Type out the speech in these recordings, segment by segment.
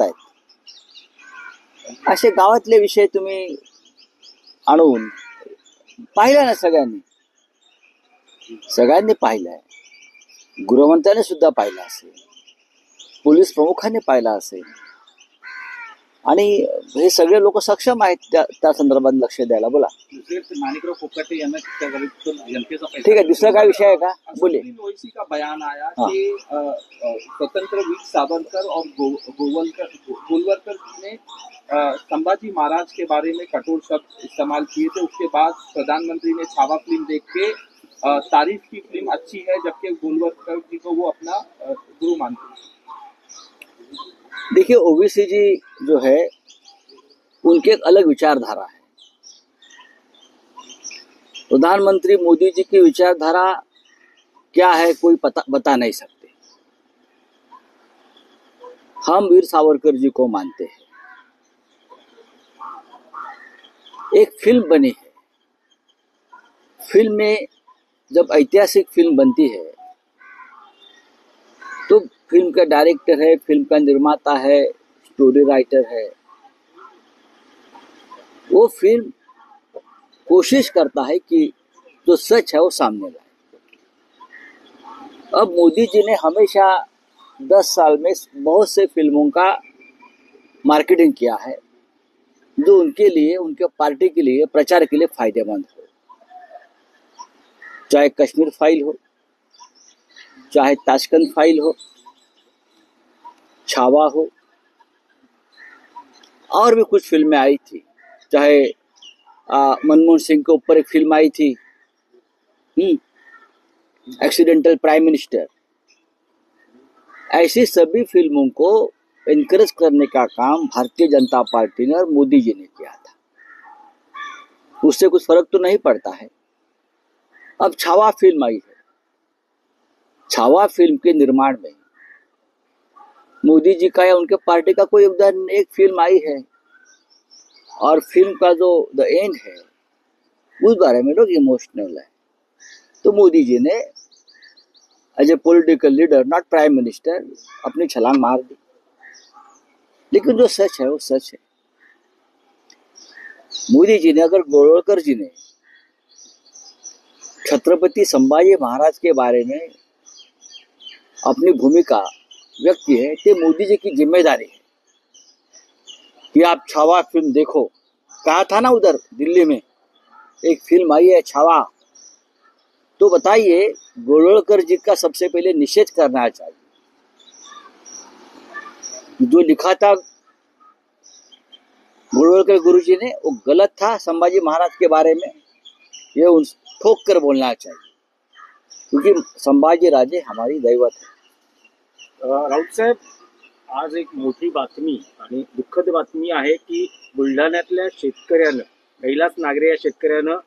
आहेत. असे गावातले विषय तुम्ही आणून पाहिला ना, सगळ्यांनी पाहिलाय. गृहमंत्र्याने सुद्धा पाहिला असेल, पोलीस प्रमुखांनी पाहिला असेल, आणि हे सगळे लोक सक्षम आहेत त्या संदर्भात लक्ष द्यायला. बोला. ठीक आहे, दुसरा काय विषय आहे का? बोले. ओवैसी का बयान आया कि स्वतंत्र वीर सावरकर और गोलवलकर ने संभाजी महाराज के बारे में कठोर शब्द इस्तेमाल किए थे. उसके बाद प्रधानमंत्री ने छावा फिल्म देख के तारीफ की फिल्म अच्छी है, जबकि गोलवलकर जी को वो अपना गुरु मानते हैं. देखिए, ओवैसी जी जो है उनकी एक अलग विचारधारा है. प्रधानमंत्री मोदी जी की विचारधारा क्या है कोई बता नहीं सकते. हम वीर सावरकर जी को मानते हैं. एक फिल्म बनी है, फिल्म में जब ऐतिहासिक फिल्म बनती है तो फिल्म का डायरेक्टर है, फिल्म का निर्माता है, स्टोरी राइटर है, वो फिल्म कोशिश करता है कि जो सच है वो सामने लाए. अब मोदी जी ने हमेशा 10 साल में बहुत से फिल्मों का मार्केटिंग किया है जो उनके लिए, उनके पार्टी के लिए, प्रचार के लिए फायदेमंद हो. चाहे कश्मीर फाइल हो, चाहे ताशकंद फाइल हो, छावा हो, और भी कुछ फिल्में आई थी. चाहे मनमोहन सिंह के ऊपर एक फिल्म आई थी, एक्सीडेंटल प्राइम मिनिस्टर. ऐसी सभी फिल्मों को एनकरेज करने का काम भारतीय जनता पार्टी ने और मोदी जी ने किया था. उससे कुछ फर्क तो नहीं पड़ता है. अब छावा फिल्म आई है. छावा फिल्म के निर्माण में मोदी जी का या उनके पार्टी का कोई योगदान. एक फिल्म आई है और फिल्म का जो द एंड है उस बारे में लोग इमोशनल है. तो मोदी जी ने as a political leader, not prime minister, अपनी छलांग मार दी. लेकिन जो सच है वो सच है. मोदी जी ने, अगर गोलवलकर जी ने छत्रपति संभाजी महाराज के बारे में अपनी भूमिका व्यक्त की है, तो मोदी जी की जिम्मेदारी है कि आप छावा फिल्म देखो. कहा था ना, उधर दिल्ली में एक फिल्म आई है छावा. तो बताइए, गोलवलकर जी का सबसे पहले निषेध करना चाहिए. जो लिखा था गोलवलकर गुरुजी ने वो गलत था संभाजी महाराज के बारे में. ये ठोक कर बोलना चाहिए, क्योंकि संभाजी राजे हमारी दैवत है. राऊत साहेब, आज एक मोठी बातमी आणि दुःखद बातमी आहे की बुलढाण्यातल्या शेतकऱ्यानं, कैलास नागरे या शेतकऱ्यानं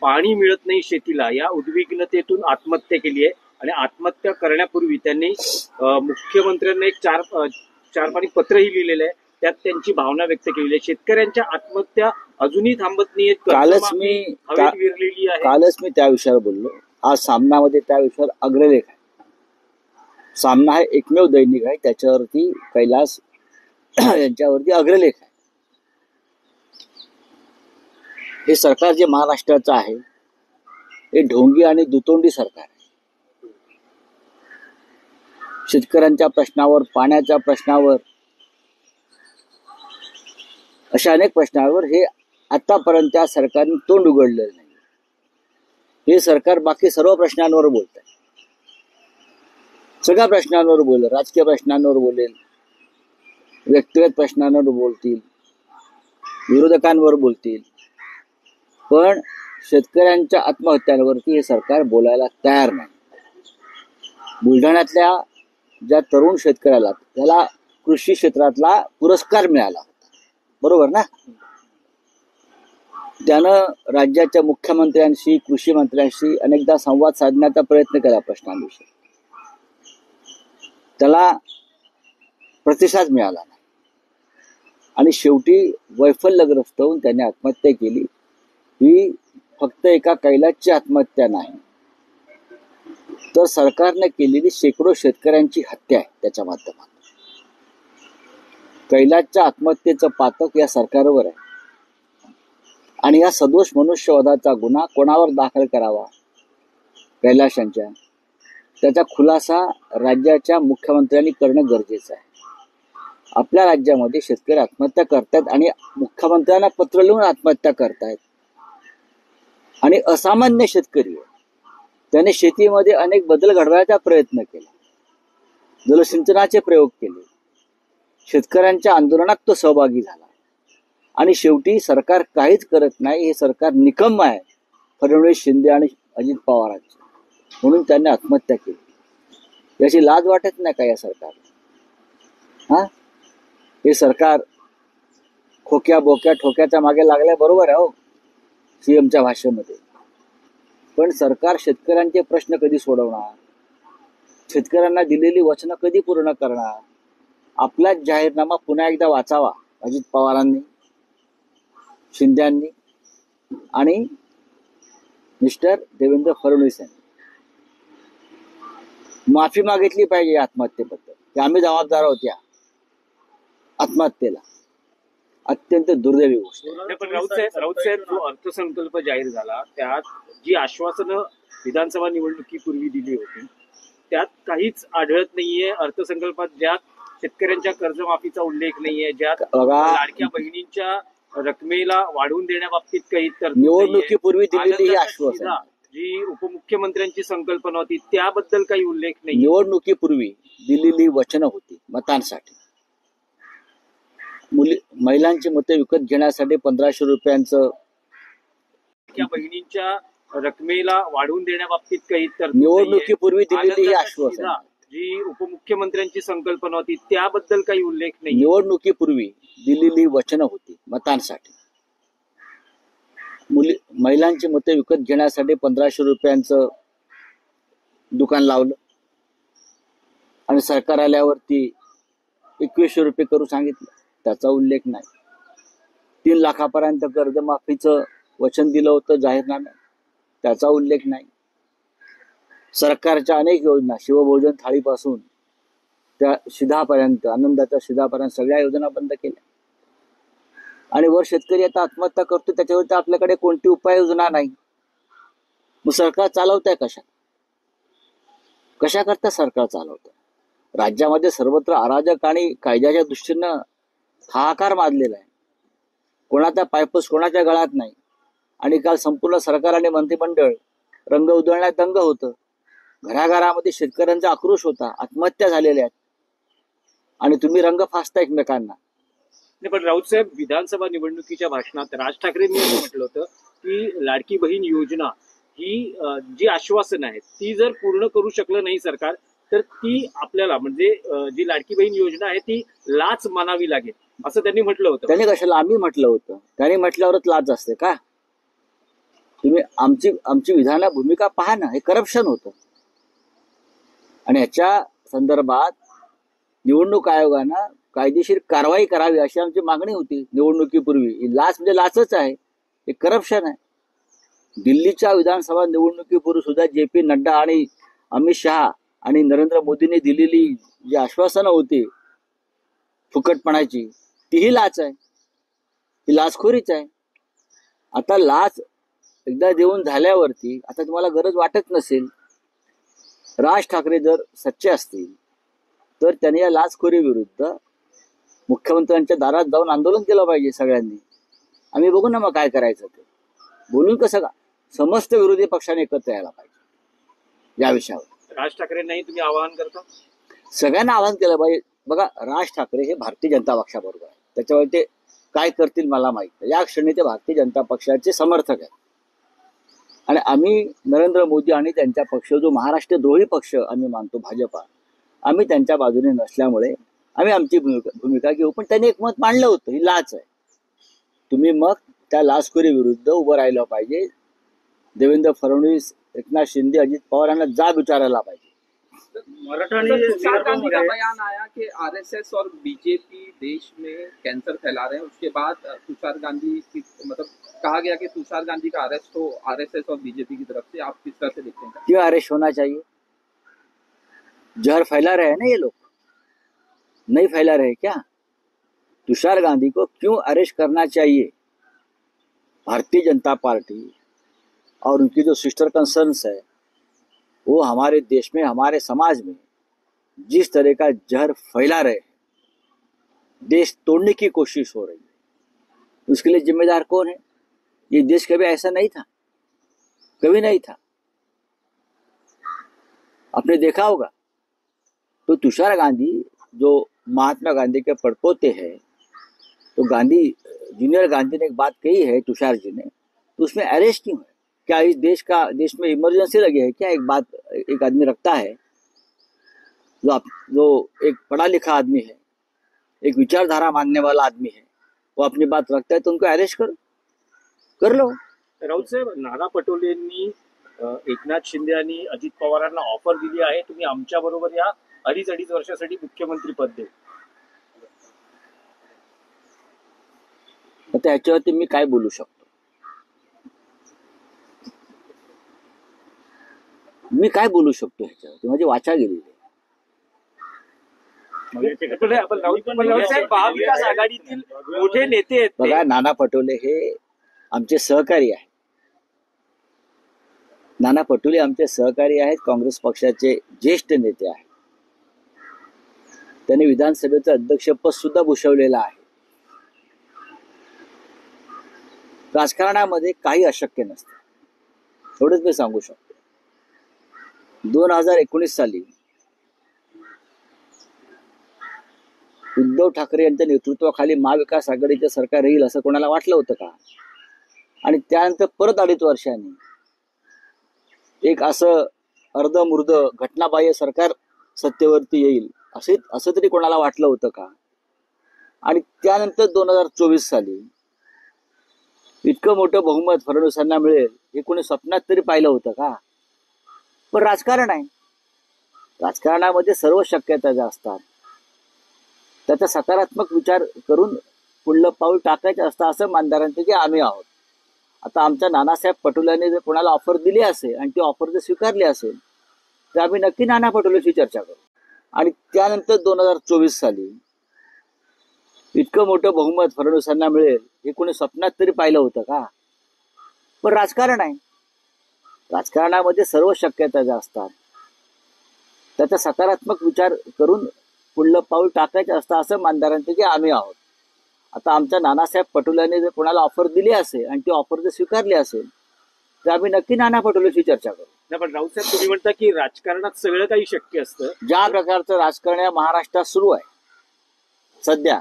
पाणी मिळत नाही शेतीला या उद्विग्नतेतून आत्महत्या केली आहे. आणि आत्महत्या करण्यापूर्वी त्यांनी मुख्यमंत्र्यांना एक चार पानी पत्रही लिहिलेलं आहे. त्यात त्यांची भावना व्यक्त केलेली आहे. शेतकऱ्यांच्या आत्महत्या अजूनही थांबत नाहीत. कालच मी त्या विषयावर बोललो. आज सामनामध्ये त्या विषयावर अग्रलेख आहे. सामना है एकमेव दैनिक आहे, त्याच्यावरती कैलास यांच्यावरती अग्रलेख आहे. हे सरकार जे महाराष्ट्राचं आहे हे ढोंगी आणि दुतोंडी सरकार आहे. शेतकऱ्यांच्या प्रश्नावर, पाण्याच्या प्रश्नावर, अशा अनेक प्रश्नावर हे आतापर्यंत त्या सरकारने तोंड उघडलेलं नाही. हे सरकार बाकी सर्व प्रश्नांवर बोलत आहे. सगळ्या प्रश्नांवर बोलेल, राजकीय प्रश्नांवर बोलेल, व्यक्तिगत प्रश्नांवर बोलतील, विरोधकांवर बोलतील, पण शेतकऱ्यांच्या आत्महत्यांवरती हे सरकार बोलायला तयार नाही. बुलढाण्यातल्या ज्या तरुण शेतकऱ्याला, त्याला कृषी क्षेत्रातला पुरस्कार मिळाला होता, बरोबर ना? त्यानं राज्याच्या मुख्यमंत्र्यांशी, कृषी मंत्र्यांशी अनेकदा संवाद साधण्याचा प्रयत्न केला प्रश्नांविषयी. त्याला प्रतिसाद मिळाला नाही आणि शेवटी वैफल्यग्रस्त होऊन त्याने आत्महत्या केली. ही फक्त एका कैलासची आत्महत्या नाही, तर सरकारने केलेली शेकडो शेतकऱ्यांची हत्या आहे त्याच्या माध्यमातून. कैलासच्या आत्महत्येचं पातक या सरकारवर आहे आणि या सदोष मनुष्यवधाचा गुन्हा कोणावर दाखल करावा, कैलास यांच्या, त्याचा खुलासा राज्याच्या मुख्यमंत्र्यांनी करणं गरजेचं आहे. आपल्या राज्यामध्ये शेतकरी आत्महत्या करतात आणि मुख्यमंत्र्यांना पत्र लिहून आत्महत्या करतायत. आणि असामान्य शेतकरी आहे, त्याने शेतीमध्ये अनेक बदल घडवायचा प्रयत्न केला, जलसिंचनाचे प्रयोग केले, शेतकऱ्यांच्या आंदोलनात तो सहभागी झाला आणि शेवटी सरकार काहीच करत नाही. हे सरकार निकम्म आहे फडणवीस, शिंदे आणि अजित पवारांचे, म्हणून त्यांनी आत्महत्या केली. याची लाज वाटत नाही का या सरकारला? हा, हे सरकार खोक्या बोक्या ठोक्याच्या मागे लागल्या, बरोबर आहे हो सीएमच्या भाषेमध्ये, पण सरकार शेतकऱ्यांचे प्रश्न कधी सोडवणार? शेतकऱ्यांना दिलेली वचनं कधी पूर्ण करणार? आपलाच जाहीरनामा पुन्हा एकदा वाचावा अजित पवारांनी, शिंद्यांनी आणि मिस्टर देवेंद्र फडणवीस यांनी. माफी मागितली पाहिजे आत्महत्येबद्दल, की आम्ही जबाबदार आहोत या आत्महत्येला. अत्यंत दुर्दैवी गोष्ट. पण राऊत साहेब, जो अर्थसंकल्प जाहीर झाला त्यात जी आश्वासनं विधानसभा निवडणुकीपूर्वी दिली होती त्यात काहीच आढळत नाहीये. अर्थसंकल्पात ज्यात शेतकऱ्यांच्या कर्जमाफीचा उल्लेख नाहीये, ज्यात लाडक्या बहिणींच्या रकमेला वाढवून देण्याबाबतीत काही तरतूद निवडणुकीपूर्वी दिलेली ही आश्वासन, जी उपमुख्यमंत्र्यांची संकल्पना होती त्याबद्दल काही उल्लेख नाही. निवडणुकीपूर्वी दिलेली वचनं होती मतांसाठी. महिलांची मते विकत घेण्यासाठी 1500 रुपयांचं, बहिणींच्या रकमेला वाढवून देण्याबाबतीत काही तरतूद निवडणुकीपूर्वी दिलेली ही आश्वासन, जी उपमुख्यमंत्र्यांची संकल्पना होती त्याबद्दल काही उल्लेख नाही. निवडणुकीपूर्वी दिलेली वचनं होती मतांसाठी. महिलांची मते विकत घेण्यासाठी 1500 रुपयांचं दुकान लावलं आणि सरकार आल्यावरती 2100 रुपये करू सांगितलं, त्याचा उल्लेख नाही. 3 लाखापर्यंत कर्जमाफीचं वचन दिलं होतं जाहीरनाम्यात, त्याचा उल्लेख नाही. सरकारच्या अनेक योजना, शिवभोजन थाळीपासून त्या शिधापर्यंत, आनंदाच्या शिधापर्यंत सगळ्या योजना बंद केल्या. आणि वर शेतकरी आता आत्महत्या करतो, त्याच्यावरती आपल्याकडे कोणती उपाययोजना नाही. मग सरकार चालवतंय कशा करता सरकार चालवतंय? राज्यामध्ये सर्वत्र अराजक आणि कायद्याच्या दृष्टीनं हाहाकार माजलेला आहे. कोणाचा पायपूस कोणाच्या गळ्यात नाही. आणि काल संपूर्ण सरकार आणि मंत्रिमंडळ रंग उधळण्यात दंग होतं. घराघरामध्ये शेतकऱ्यांचा आक्रोश होता, आत्महत्या झालेल्या आहेत आणि तुम्ही रंग फासता एकमेकांना. पण राऊत साहेब, विधानसभा निवडणुकीच्या भाषणात राज ठाकरेंनी असं म्हटलं होतं की लाडकी बहीण योजना ही जी आश्वासन आहेत ती जर पूर्ण करू शकलं नाही सरकार, तर ती आपल्याला म्हणजे जी लाडकी बहीण योजना आहे ती लाच मानावी लागेल असं त्यांनी म्हटलं होतं. त्यांनी कशाला? आम्ही म्हटलं होतं. त्यांनी म्हटल्यावरच लाच असते का? तुम्ही आमची विधान भूमिका पहा ना. हे करप्शन होतं आणि याच्या संदर्भात निवडणूक आयोगानं कायदेशीर कारवाई करावी अशी आमची मागणी होती निवडणुकीपूर्वी. लाच म्हणजे लाचच आहे, हे करप्शन आहे. दिल्लीच्या विधानसभा निवडणुकीपूर्वी सुद्धा JP नड्डा आणि अमित शहा आणि नरेंद्र मोदींनी दिलेली जी आश्वासनं होती फुकटपणाची, तीही लाच आहे, ही लाचखोरीच आहे. आता लाच एकदा देऊन झाल्यावरती आता तुम्हाला गरज वाटत नसेल, राज ठाकरे जर सच्चे असतील तर त्यांनी या लाचखोरी विरुद्ध मुख्यमंत्र्यांच्या दारात जाऊन आंदोलन केलं पाहिजे सगळ्यांनी. आम्ही बघू ना मग काय करायचं ते. बोलून कसं का? समस्त विरोधी पक्षाने एकत्र यायला पाहिजे या विषयावर. राज ठाकरेंनाही तुम्ही आवाहन करता? सगळ्यांना आवाहन केलं पाहिजे. बघा, राज ठाकरे हे भारतीय जनता पक्षाबरोबर आहे, त्याच्यावर ते काय करतील मला माहित नाही. या क्षणी ते भारतीय जनता पक्षाचे समर्थक आहेत आणि आम्ही नरेंद्र मोदी आणि त्यांच्या पक्ष, जो महाराष्ट्रद्रोही पक्ष आम्ही मानतो भाजपा, आम्ही त्यांच्या बाजूने नसल्यामुळे आम्ही आमची भूमिका घेऊ. पण त्यांनी एक मत मांडलं होतं, ही लाच आहे. तुम्ही मग त्या लाचखोरी विरुद्ध उभं राहिलं पाहिजे. देवेंद्र फडणवीस, एकनाथ शिंदे, अजित पवार यांना जाब विचारायला पाहिजे. तुषार गांधी का बयान आया कि RSS और बीजेपी देश में कैंसर फैला रहे हैं. उसके बाद तुषार गांधी की मतलब कहा गया कि तुषार गांधी का अरेस्ट हो RSS और बीजेपी की तरफ से. आप किस तरह से देखते हैं? क्यों अरेस्ट होना चाहिए? जहर फैला रहे हैं ना ये लोग, नहीं फैला रहे क्या? तुषार गांधी को क्यों अरेस्ट करना चाहिए। भारतीय जनता पार्टी और उनकी जो सिस्टर कंसर्न्स है वो हमारे देश में, हमारे समाज में जिस तरह का जहर फैला रहे हैं, देश तोड़ने की कोशिश हो रही है, उसके लिए जिम्मेदार कौन है। ये देश कभी ऐसा नहीं था, कभी नहीं था। आपने देखा होगा तो तुषार गांधी जो महात्मा गांधी के पड़पोते हैं, तो गांधी जूनियर गांधी ने एक बात कही है तुषार जी ने, तो उसमें अरेस्ट क्यों है। क्या इस देश में इमरजेंसी लगी है क्या। एक आदमी रखता है जो एक पढ़ा लिखा आदमी है, एक विचारधारा मानने वाला आदमी है, वो अपनी बात रखता है तो उनको अरेस्ट कर लो। राऊत साहेब, नाना पटोलेंनी एकनाथ शिंदे आणि अजित पवारांना ऑफर दिली आहे, तुम्ही आमच्या बरोबर या 2.5 वर्षासाठी मुख्यमंत्री पद देऊ. आता ह्याच्यावरती मी काय बोलू शकतो। ह्याच्यावरती माझी वाचा गेलेली आहे। पण राऊत साहेब, महाविकास आघाडीतील मोठे नेते आहेत. बघा, नाना पटोले हे आमचे सहकारी आहेत। नाना पटोले आमचे सहकारी आहेत, काँग्रेस पक्षाचे ज्येष्ठ नेते आहेत। त्यांनी विधानसभेचं अध्यक्षपद सुद्धा भूषवलेलं आहे। राजकारणामध्ये काही अशक्य नसतं, एवढंच मी सांगू शकतो। 2019 साली उद्धव ठाकरे यांच्या नेतृत्वाखाली महाविकास आघाडीचे सरकार येईल असं कोणाला वाटलं होतं का। आणि त्यानंतर परत 2.5 वर्षांनी एक असं अर्धमुर्ध घटनाबाह्य सरकार सत्तेवरती येईल असं तरी कोणाला वाटलं होतं का। आणि त्यानंतर 2024 साली इतकं मोठं बहुमत फडणवीसांना मिळेल हे कोणी स्वप्नात तरी पाहिलं होतं का। पण राजकारण आहे, राजकारणामध्ये सर्व शक्यता ज्या असतात त्याचा सकारात्मक विचार करून पुढलं पाऊल टाकायचं असतं असं मानदारांपैकी आम्ही आहोत। आता आमच्या नानासाहेब पटोलेंनी जर कोणाला ऑफर दिली असेल आणि ती ऑफर जर स्वीकारली असेल तर आम्ही नक्की नाना पटोलेशी चर्चा करू। आणि त्यानंतर 2024 साली इतकं मोठं बहुमत फडणवीसांना मिळेल हे कोणी स्वप्नात तरी पाहिलं होतं का। पण राजकारण आहे, राजकारणामध्ये सर्व शक्यता ज्या असतात त्याचा सकारात्मक विचार करून पुढलं पाऊल टाकायचं असतं असं मानदारांपैकी आम्ही आहोत। आता आमच्या नानासाहेब पटोलेंनी जर कोणाला ऑफर दिली असेल आणि ती ऑफर जर स्वीकारली असेल तर आम्ही नक्की नाना पटोलेशी चर्चा करू। नाही, पण राऊत साहेब, तुम्ही म्हणता की राजकारणात सगळं काही शक्य असतं। ज्या प्रकारचं राजकारण या महाराष्ट्रात सुरू आहे सध्या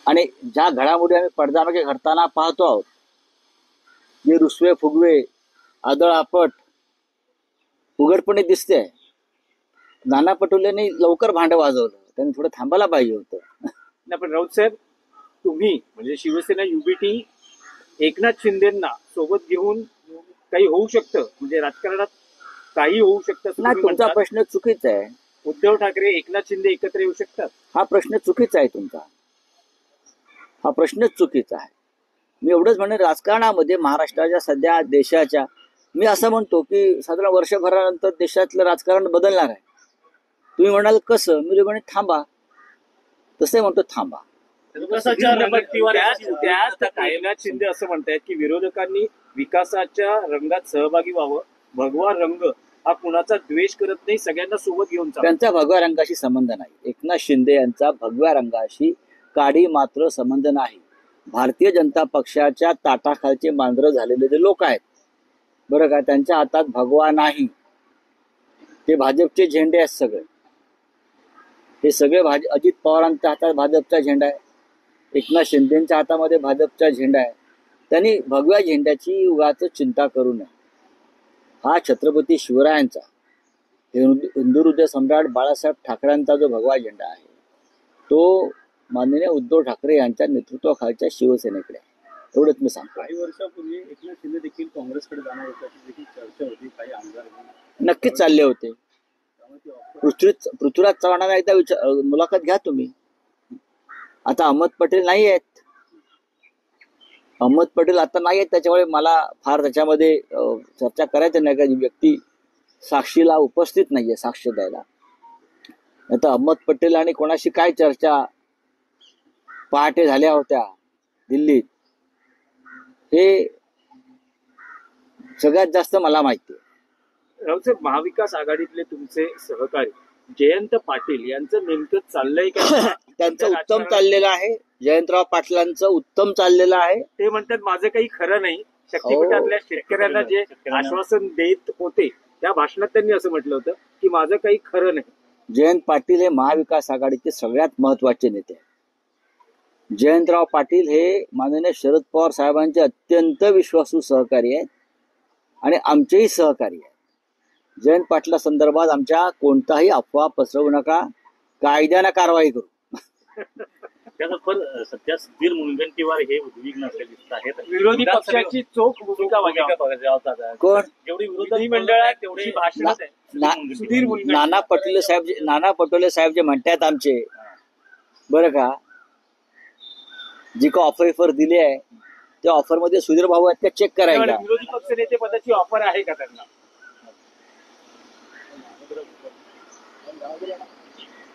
आणि ज्या घडामोडी आम्ही पडद्यामागे घडताना पाहतो आहोत, जे रुसवे फुगवे आदळापट उघडपणे दिसते, नाना पटोलेंनी लवकर भांड वाजवलं, त्यांनी थोडं थांबायला पाहिजे होतं। नाही, पण राऊत साहेब, तुम्ही म्हणजे शिवसेना युबीटी एकनाथ शिंदेंना सोबत घेऊन काही होऊ शकतं, म्हणजे राजकारणात काही होऊ शकतं असं नाही, तुम्ही तुमचा म्हणता? प्रश्न चुकीचा आहे। उद्धव ठाकरे एकनाथ शिंदे एकत्र येऊ शकतात? हा प्रश्न चुकीचा आहे तुमचा, हा प्रश्नच चुकीचा आहे। मी एवढंच म्हणेन, राजकारणामध्ये महाराष्ट्राच्या सध्या देशाच्या, मी असं म्हणतो की साधारण वर्षभरानंतर देशातलं राजकारण बदलणार आहे। तुम्ही म्हणाल कसं, मी म्हणे थांबा, तसे म्हणतो थांबा। त्यात एकनाथ शिंदे असं म्हणतायत की विरोधकांनी विकासाच्या रंगात सहभागी व्हावं, भगवा रंग हा कुणाचा द्वेष करत नाही, सगळ्यांना सोबत घेऊन चालतो। त्यांचा भगव्या रंगाशी संबंध नाही। एकनाथ शिंदे यांचा भगव्या रंगाशी काडी मात्र संबंध नाही। भारतीय जनता पक्षाच्या ताटाखालचे मांजरं झालेले जे लोक आहेत बरं का, त्यांच्या हातात भगवा नाही, ते भाजपचे झेंडे आहेत सगळे। हे सगळे अजित पवारांच्या हातात भाजपचा झेंडा आहे, एकनाथ शिंदेच्या हातामध्ये भाजपचा झेंडा आहे। त्यांनी भगव्या झेंड्याची उगाच चिंता करू नये। हा छत्रपती शिवरायांचा, हिंदू हृदय सम्राट बाळासाहेब ठाकरेंचा जो भगवा झेंडा आहे तो माननीय उद्धव ठाकरे यांच्या नेतृत्वाखालच्या शिवसेनेकडे आहे, एवढंच मी सांगतो। काही वर्षापूर्वी एकनाथ शिंदे देखील काँग्रेसकडे जाणार होत्याची देखील चर्चा होती, काही आमदार नक्कीच चालले होते। पृथ्वीराज चव्हाणांना एकदा मुलाखत घ्या तुम्ही। आता अहमद पटेल नाही आहेत, अहमद पटेल आता नाही आहेत, त्याच्यामुळे मला फार त्याच्यामध्ये चर्चा करायचं नाही, का व्यक्ती साक्षीला उपस्थित नाहीये साक्ष द्यायला। आता अहमद पटेल आणि कोणाशी काय चर्चा पहाटे झाल्या होत्या दिल्लीत, हे सगळ्यात जास्त मला माहिती आहे. राऊतसाहेब, महाविकास आघाडीतले तुमचे सहकारी जयंत पाटील यांचं नेमकं चाललंय का? त्यांचं उत्तम चाललेलं आहे. जयंतराव पाटलांचं उत्तम चाललेलं आहे. ते म्हणतात माझं काही खरं नाही. शक्तीपीठातल्या शेतकऱ्यांना जे आश्वासन देत होते त्या भाषणात त्यांनी असं म्हटलं होतं की माझं काही खरं नाही. जयंत पाटील हे महाविकास आघाडीचे सगळ्यात महत्वाचे नेते आहेत. जयंतराव पाटील हे माननीय शरद पवार साहेबांचे अत्यंत विश्वासू सहकारी आहेत आणि आमचेही सहकारी आहेत. जयंत पाटला संदर्भात आमच्या कोणताही अफवा पसरवू नका, कायद्यानं कारवाई करू. त्याचबरोबर सध्या सुधीर मुनगंटीवार हे उद्विग्न असले दिसत आहेत. विरोधी पक्षाची चोख भूमिका बजावतात. कोण? जेवढी विरोधी मंडळात तेवढी भाषण सुधीर मुनगंटीवार, नाना पटोले साहेब जे म्हणतात आमचे, बरं का, जी का ऑफर दिली आहे त्या ऑफर मध्ये सुधीर भाऊ आहेत का चेक करायला. विरोधी पक्ष नेते पदाची ऑफर आहे का त्यांना?